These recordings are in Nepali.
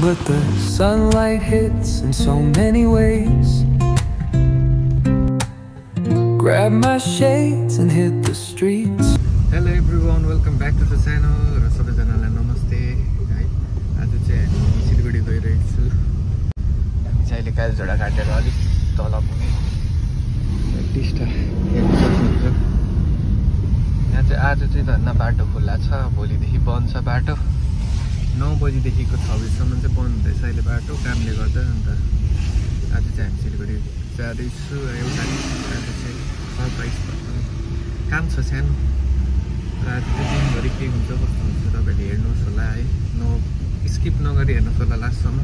but the sunlight hits in so many ways. Grab my shades and hit the streets. Hello everyone, welcome back to the channel. र सबैजनालाई नमस्ते है। आज चाहिँ हामी सिलगढी गइरहेको छु। हामी चाहिँ अहिले कालीझोडा काटेर अलिक तल पुग्ने टिस्टा हेर्न सक्नुहुन्छ। यहाँ चाहिँ आज चाहिँ धन्न बाटो खुल्ला छ, भोलिदेखि बन्द छ बाटो। 9 बजीदेखिको 26 सम्म चाहिँ बन्द हुँदैछ अहिले बाटो कामले गर्दा। अन्त आज चाहिँ हामी सिलगढी जाँदैछु। एउटा आज चाहिँ सरप्राइज काम छ सानो। आज चाहिँ दिनभरि के हुन्छ कस्तो हुन्छ तपाईँले हेर्नुहोस् होला है। स्किप नगरी हेर्नुहोस् होला लास्टसम्म।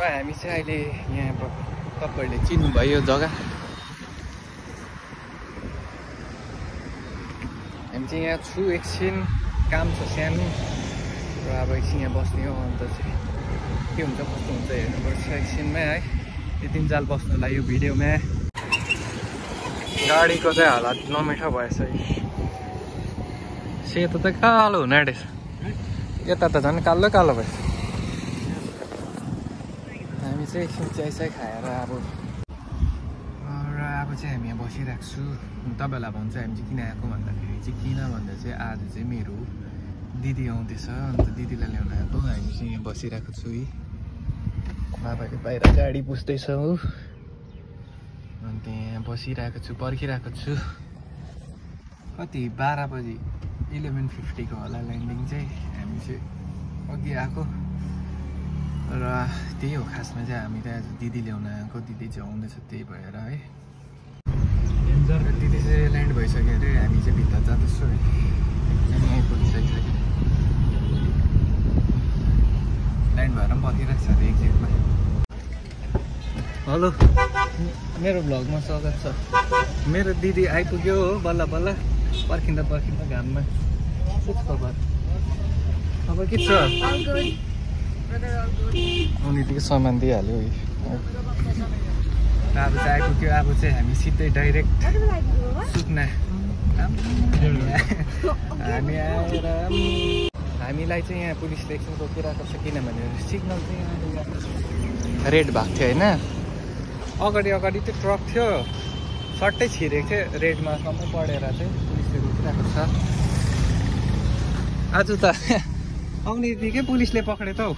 हामी चाहिँ अहिले यहाँ तपाईँहरूले चिन्नुभयो यो जग्गा। हामी चाहिँ यहाँ छु, एकछिन काम छ सानो र अब एकछिन यहाँ बस्ने हो। अन्त चाहिँ के हुन्छ कस्तो हुन्छ हेर्नुपर्छ एकछिनमा है। यति जाल बस्नुलाई यो भिडियोमा गाडीको चाहिँ हालत नमिठो भएछ। सेतो त कालो हुन आँटेछ, यता त झन् कालो कालो भएछ। हामी चाहिँ एकछिन चियासिया खाएर अब चाहिँ हामी यहाँ बसिरहेको छु। तपाईँहरूलाई भन्छ हामी चाहिँ किन आएको भन्दाखेरि चाहिँ किन भन्दा चाहिँ आज चाहिँ मेरो दिदी आउँदैछ। अन्त दिदीलाई ल्याउन आएको। हामी चाहिँ यहाँ बसिरहेको छु है। बाबाले बाहिर गाडी पुस्दैछ हो। अन्त यहाँ बसिरहेको छु, पर्खिरहेको छु। कति 12 बजी 11:50 को होला ल्यान्डिङ चाहिँ। हामी चाहिँ अघि आएको र त्यही हो खासमा चाहिँ हामी त आज दिदी ल्याउन आएको। दिदी चाहिँ आउँदैछ त्यही भएर है। दिदी चाहिँ ल्यान्ड भइसक्यो अरे, हामी चाहिँ भित्र जाँदैछु है। हामी आइपुगिसक्यो, ल्यान्ड भएर पनि पर्खिरहेको छ अरे एक्जिटमा। हेलो, मेरो भ्लगमा स्वागत छ। मेरो दिदी आइपुग्यो हो बल्ल बल्ल, पर्खिँदा पर्खिँदा घाममा। के छ खबर? खबर के छ? उनीदेखि सामान दिइहाल्यो। अब चाहिँ आइपुग्यो। अब चाहिँ हामी सिधै डाइरेक्ट सुत्ना। हामी आएर हामीलाई चाहिँ यहाँ पुलिसले एकछिन रोकिरहेको छ, किनभने सिग्नल चाहिँ यहाँ रेड भएको थियो होइन। अगाडि त्यो ट्रक थियो, सट्टै छिरेको थियो रेडमा सम्म पढेर चाहिँ पुलिसले रोकिरहेको छ। आज त आउने बित्तिकै पुलिसले पक्रेँ त हौ।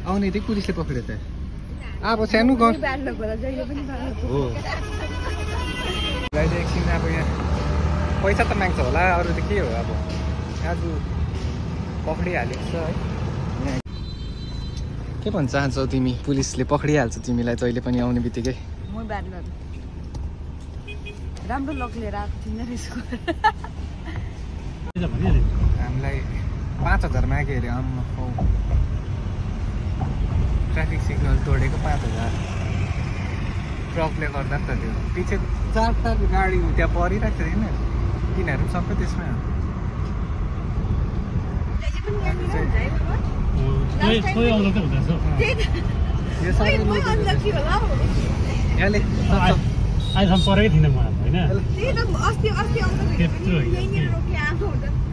आउने बित्तिकै पुलिसले पक्रेँ त। अब सानो हो एकछिन अब यहाँ पैसा त माग्छ होला, अरू त के हो। अब आज पक्रिहालेको छ है। के भन्न चाहन्छौ तिमी? पुलिसले पक्रिहाल्छ तिमीलाई जहिले पनि आउने बित्तिकै। राम्रो लक लिएर आएको थिइनँ यसको। हामीलाई 5000 माग्यो अरे। आम्मा हो, ट्राफिक सिग्नल तोडेको 5000 ट्रकले गर्दा त। त्यो पछि 4टा गाडी त्यहाँ परिरहेको थियो होइन, तिनीहरू सबै त्यसमा। परेकै थिएन म होइन।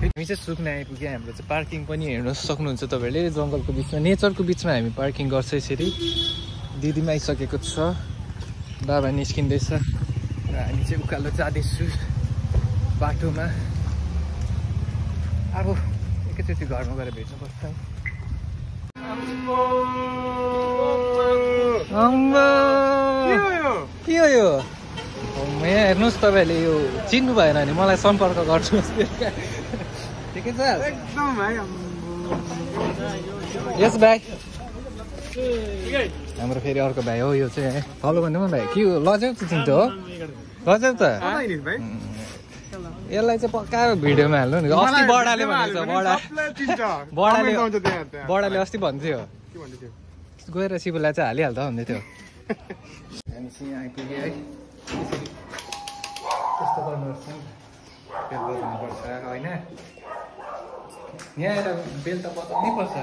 हामी चाहिँ सुक्ने आइपुग्यो। हाम्रो चाहिँ पार्किङ पनि हेर्न सक्नुहुन्छ तपाईँहरूले। जङ्गलको बिचमा, नेचरको बिचमा हामी पार्किङ गर्छ यसरी। दिदीमा आइसकेको छ, बाबा निस्किँदैछ र हामी चाहिँ उकालो जाँदैछु बाटोमा। अब एकैचोटि घरमा गएर भेट्नुपर्छ। के हो यो? यहाँ हेर्नुहोस्, तपाईँहरूले यो चिन्नु भएन भने मलाई सम्पर्क गर्नुहोस्। ठिकै छ एकदम भाइ। यस भाइ, हाम्रो फेरि अर्को भाइ हो यो चाहिँ। फलो भन्नु भाइ। के हो? लजाउ त चिन्छु हो, लजाउ त। यसलाई चाहिँ पक्का भिडियोमा हाल्नु नि। अस्ति बडाले भनेको छ, बडाले अस्ति भन्थ्यो गएर शिवलाई चाहिँ हालिहाल्दा भन्दै थियो। हामी चाहिँ यहाँ आइपुग्यो है। त्यस्तो गर्नुपर्छ बेल बजाउनुपर्छ होइन। यहाँ आएर बेल त बजाउनै पर्छ।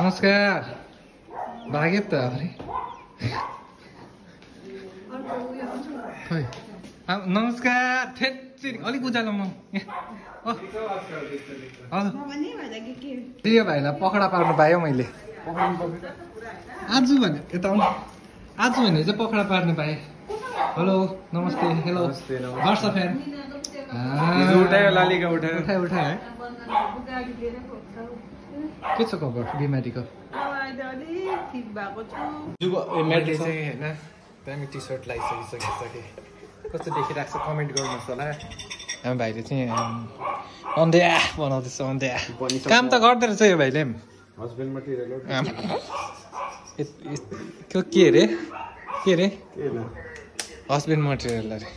नमस्कार भाग्यो त अरे खै नमस्कार ठेट अलिक उज्यालोमा यो भाइलाई पकडा पार्नु पायो मैले आज भने यता आउनु आज भने चाहिँ पकडा पार्नु पाएँ हेलो नमस्ते हेलो वर्ष फ्यान उठाए है के छ खबर बिमारीको मैले चाहिँ होइन दामी टी सर्ट लगाइसकिसकेँ कस्तो देखिरहेको छ कमेन्ट गर्नुहोस् होला हाम्रो भाइले चाहिँ अन्ध्या बनाउँदैछ अन्ध्या काम त गर्दो रहेछ यो भाइले पनि के अरे हस्बेन्ड मटेरियल अरे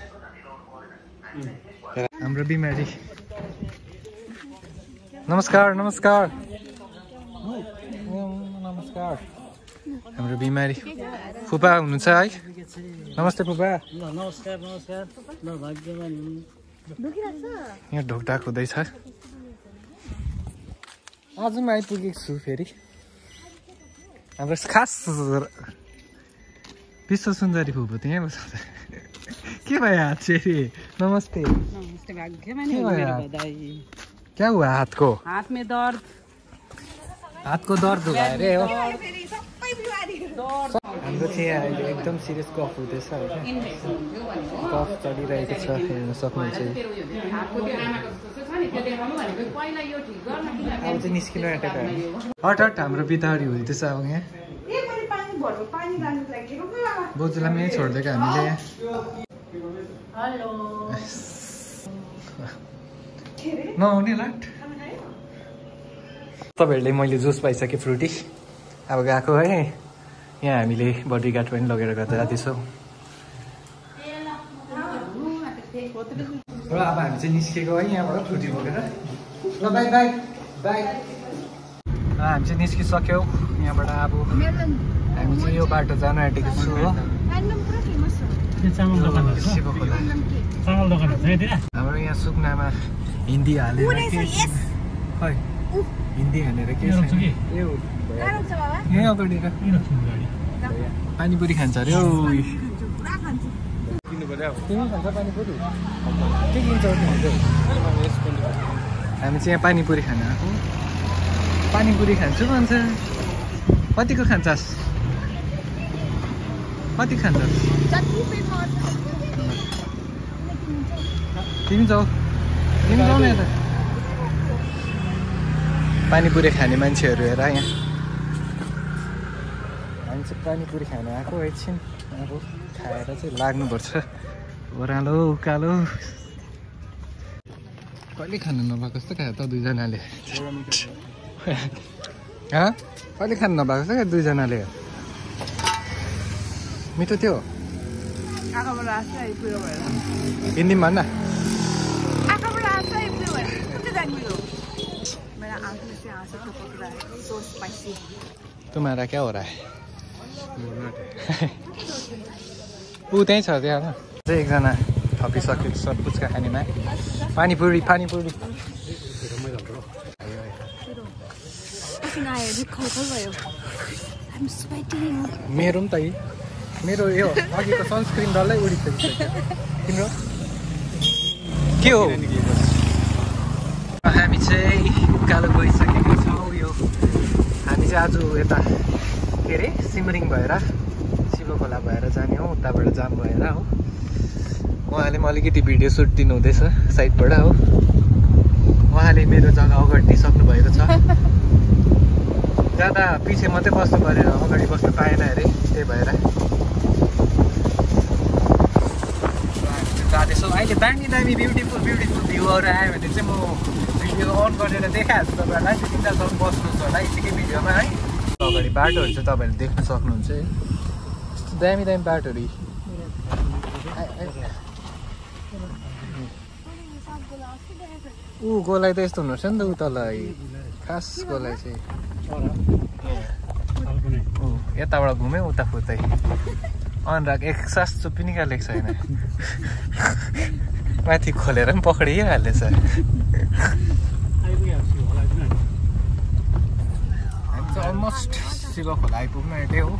हाम्रो बिमारी नमस्कार हाम्रो बिमारी फुपा हुनुहुन्छ है नमस्ते फुपा नमस्कार ल भाग्यमान यहाँ ढोकढाक हुँदैछ आज म आइपुगेको छु फेरि हाम्रो खास विश्व सुन्दरी फुपू त्यहाँ बस्छ के भयो हात चाहिँ नमस्ते क्या हुआ हाथ को हाथ में दर्द हातको दर्द भयो अरे हो हाम्रो चाहिँ अहिले एकदम सिरियस कफ हुँदैछ होइन कफ चलिरहेको छ हेर्न सक्नुहुन्छ अब चाहिँ निस्किनु आँटेको हट हाम्रो बितारी हुँदैछ अब यहाँ बोजूलाई पनि छोडिदिएको हामीले नआउने लाट तपाईँहरूले मैले जुस पाइसकेँ फ्रुटी अब गएको है यहाँ हामीले बडीगार्ड पनि लगेर गर्दा जाँदैछौँ र अब हामी चाहिँ निस्केको है यहाँबाट फ्रुटी बोकेर ल बाई बाई बाई हामी चाहिँ निस्किसक्यौँ यहाँबाट अब हामी चाहिँ यो बाटो जानु आँटेको छु हो चामल दोकान हाम्रो यहाँ सुकुनामा हिन्दी हालेर के खै हिन्दी हालेर के यहीँ अगाडि पानीपुरी खान्छ अरे तिमी खान्छ पानीपुरी के किन्छ हामी चाहिँ यहाँ पानीपुरी खान आएको पानीपुरी खान्छु भन्छ कतिको खान्छस् कति खान्छस् तिमी जाऊ न यता पानीपुरी खाने मान्छेहरू हेर यहाँ हामी चाहिँ पानीपुरी खान आएको एकछिन अब खाएर चाहिँ लाग्नुपर्छ ओह्रालो उकालो कहिले खानु नभएको जस्तो खायो त दुईजनाले कहिले खानु नभएको जस्तो क्या दुईजनाले मिठो थियो हिन्दी भन्न तुम्हारा क्या हो रहा है ऊ त्यहीँ छ त्यहाँ चाहिँ एकजना थपिसकेको छ पुच्का खानेमा पानीपुरी मेरो पनि त मेरो यो अघिको सनस्क्रिन डल्लै उडिसक्यो तिम्रो के हो हामी चाहिँ उकालो गइसकेको छौँ यो हामी चाहिँ आज यता के अरे सिमरिङ भएर शिवखोला भएर जाने हो उताबाट जाम भएर हो उहाँले पनि अलिकति भिडियो सुट दिनुहुँदैछ साइडबाट हो उहाँले मेरो जग्गा अगाडिदिइसक्नु भएको छ ज्यादा पछि मात्रै बस्नु परेर अगाडि बस्नु पाएन अरे त्यही भएर जाँदैछौँ अहिले दामी ब्युटिफुल भ्यूहरू आयो भने चाहिँ म भिडियो अन गरेर देखाइहाल्छु तपाईँहरूलाई त्यो तिनीहरूसँग बस्नुहुन्छ होला यतिकै भिडियोमा है अगाडि बाटोहरू चाहिँ तपाईँहरूले देख्न सक्नुहुन्छ है यस्तो दामी बाटोहरू ऊ गोलाइ त यस्तो हुनुपर्छ नि त ऊ तँलाई खास गोलाइ चाहिँ यताबाट घुम्यो उता फुत्दै अनुराग एक सास चुप्पी निकालेको छैन माथि खोलेर पनि पक्रिहालेछ हामी चाहिँ अलमोस्ट अलमोस्ट शिव खोला आइपुग्न आँटे हो।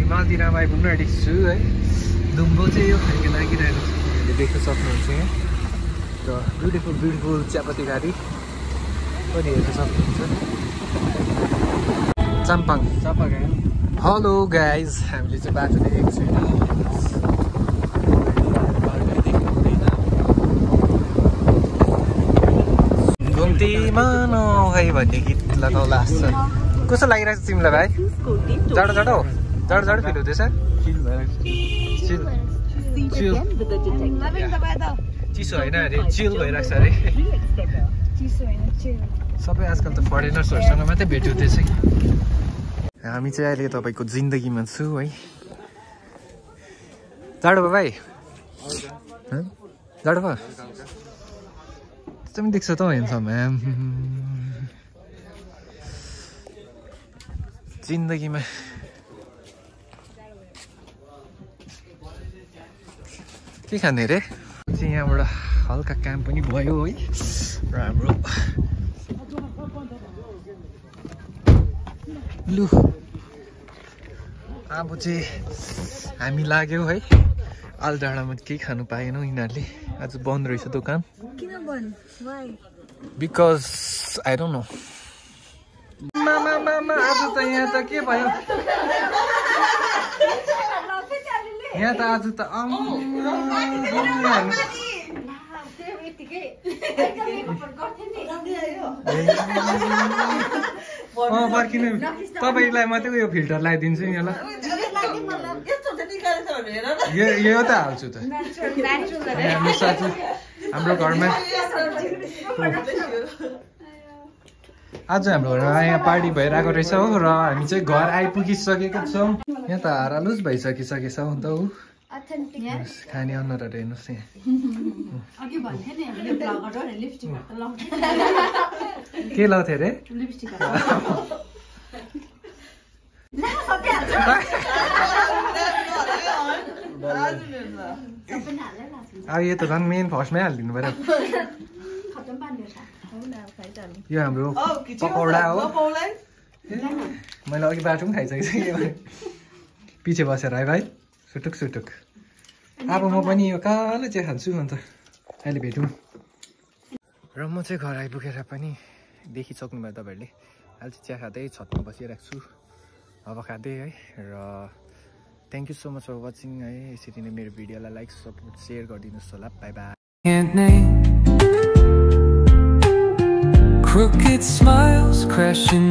मालदिरामा आइपुग्नु आँटेको छु है। धुम्बो चाहिँ यो खालको लागिरहेको छ, हामीले देख्न सक्नुहुन्छ यहाँ। र ब्युटिफुल ब्युटिफुल चियापत्ती गाडी पनि हेर्न सक्नुहुन्छ। चाम्पाङ हेलो गाइज, हामीले चाहिँ बाटो देखेको छैन। घुम्तीमा नभए भन्ने गीत लगाउला जस्तो कस्तो लागिरहेको छ तिमीलाई भाइ? जाडो जाडो जाडो जाडो फिल हुँदैछ? चिसो होइन अरे, चिल भइरहेको छ अरे। सबै आजकल त फरेनर्सहरूसँग मात्रै भेट हुँदैछ कि। हामी चाहिँ अहिले तपाईँको जिन्दगीमा छु है। जाडो भयो भाइ? जाडो भयो? त्यस्तो पनि देख्छ त हेर्छ म्याम। जिन्दगीमा के खाने रे? चाहिँ यहाँबाट हल्का काम पनि भयो है। र हाम्रो लु अब चाहिँ हामी लाग्यौँ है। आलडाँडामा केही खानु पाएनौँ, यिनीहरूले आज बन्द रहेछ दोकान। Because I don't know. मामा आज त यहाँ त के भयो? यहाँ त आज त फर्किनु तपाईँलाई मात्रै उयो फिल्टर लगाइदिन्छु नि ल। यो त हाल्छु त हाम्रो घरमा। आज हाम्रो घरमा यहाँ पार्टी भइरहेको रहेछ हो। र हामी चाहिँ घर आइपुगिसकेका छौँ। यहाँ त हारालुज भइसकिसकेछ हो त हो। खाने अनुहारहरू हेर्नुहोस् यहाँ। के लाउँथ्यो अरे? अब यो त झन् मेन फर्स्टमै हालिदिनु पऱ्यो। यो हाम्रो पकौडा हो। मैले अघि बाटो पनि खाइसकेको छु पछि बसेर है भाइ। सुटुक सुटुक। अब म पनि यो कालो चिया खान्छु। अन्त अहिले भेटौँ। र म चाहिँ घर आइपुगेर पनि देखिसक्नु भयो तपाईँहरूले। अहिले चाहिँ चिया खाँदै छतमा बसिरहेको छु, हावा खाँदै है। र thank you so much for watching है। यसरी नै मेरो भिडियोलाई लाइक सपोर्ट सेयर गरिदिनुहोस् होला। By by. Crooked smiles crashing